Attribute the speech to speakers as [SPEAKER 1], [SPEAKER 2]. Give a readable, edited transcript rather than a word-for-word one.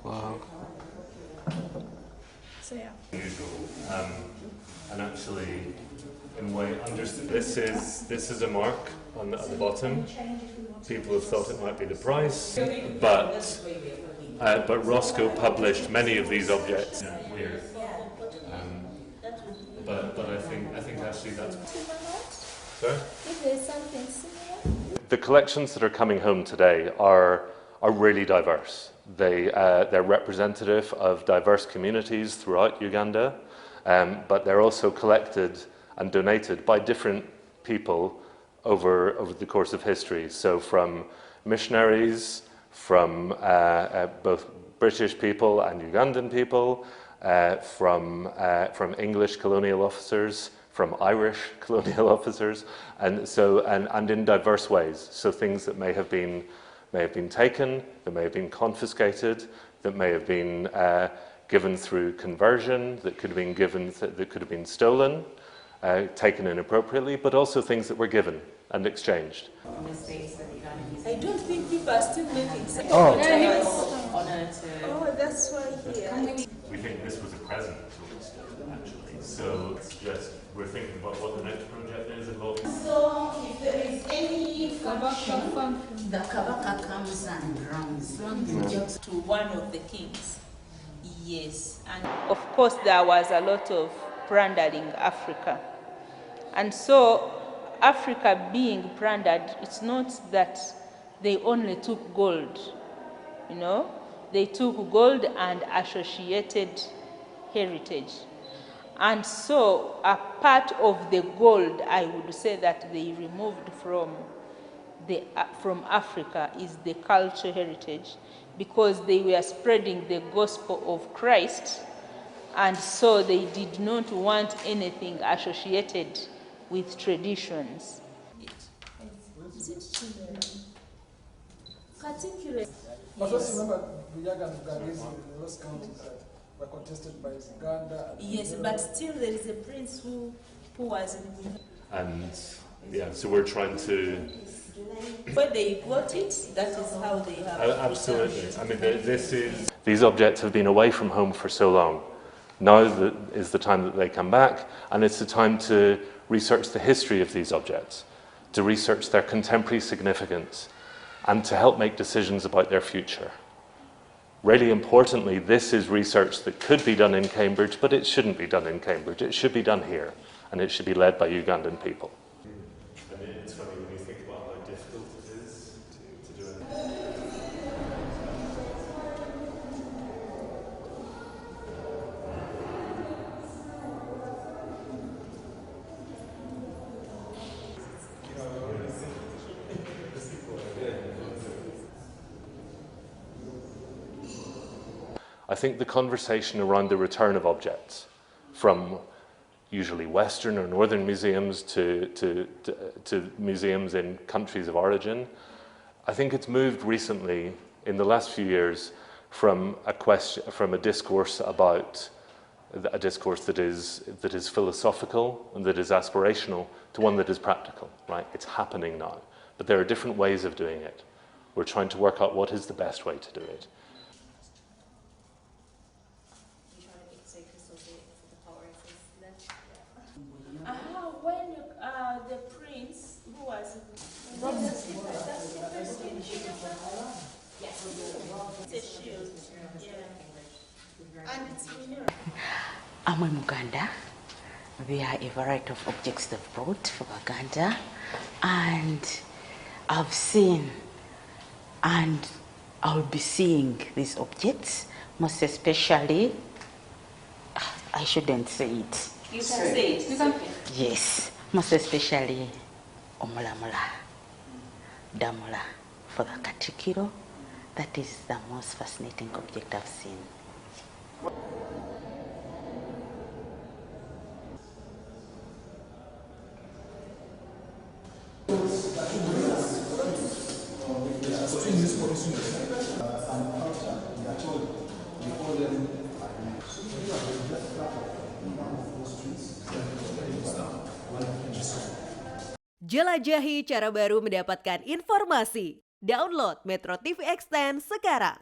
[SPEAKER 1] Wow.
[SPEAKER 2] So yeah.
[SPEAKER 3] Unusual, and actually, in a way, understood. This is a mark on the bottom. People have thought it might be the price, but Roscoe published many of these objects. Weird. But I think actually that's. Sorry?
[SPEAKER 2] If there's something similar.
[SPEAKER 3] The collections that are coming home today are really diverse. They're representative of diverse communities throughout Uganda, but they're also collected and donated by different people over the course of history. So from missionaries, from both British people and Ugandan people, from English colonial officers, from Irish colonial officers, and in diverse ways. So things that may have been taken, that may have been confiscated, that may have been given through conversion, that could have been stolen, taken inappropriately, but also things that were given and exchanged.
[SPEAKER 4] I don't think people are still making sense.
[SPEAKER 1] Oh.
[SPEAKER 4] Oh, that's why here.
[SPEAKER 3] We think this was a present to us, actually. So yes, we're thinking about what the next project is involving.
[SPEAKER 4] So if there is any function, the Kabaka comes and runs to one of the kings. Yes. And of course there was a lot of plundering Africa. And so Africa being plundered, it's not that they only took gold, you know. They took gold and associated heritage. And so a part of the gold, I would say, that they removed from Africa is the cultural heritage, because they were spreading the gospel of Christ, and so they did not want anything associated with traditions.
[SPEAKER 2] Particularly.
[SPEAKER 5] But also remember, the Ugandans in those counties that were contested by Uganda.
[SPEAKER 4] Yes, but still there is a prince who was in.
[SPEAKER 3] And yeah, so we're trying to.
[SPEAKER 4] Where they got it, that is how they have.
[SPEAKER 3] Absolutely. I mean, these objects have been away from home for so long. Now is the time that they come back, and it's the time to research the history of these objects, to research their contemporary significance, and to help make decisions about their future. Really importantly, this is research that could be done in Cambridge, but it shouldn't be done in Cambridge. It should be done here, and it should be led by Ugandan people. And it's funny when you think about how difficult it is to do it. I think the conversation around the return of objects from usually Western or Northern museums to museums in countries of origin, I think it's moved recently in the last few years from a discourse that is philosophical and that is aspirational to one that is practical. Right? It's happening now, but there are different ways of doing it. We're trying to work out what is the best way to do it.
[SPEAKER 4] When the prince who was it's a shield, yeah, and it's
[SPEAKER 6] I'm in Uganda. There are a variety of objects they've brought from Uganda, and I've seen and I'll be seeing these objects, most especially, I shouldn't say it.
[SPEAKER 4] You can say it. You can.
[SPEAKER 6] Yes, most especially Omulamula, Damula for the Katikiro. That is the most fascinating object I've seen.
[SPEAKER 7] Jelajahi cara baru mendapatkan informasi. Download MetroTV Extend sekarang.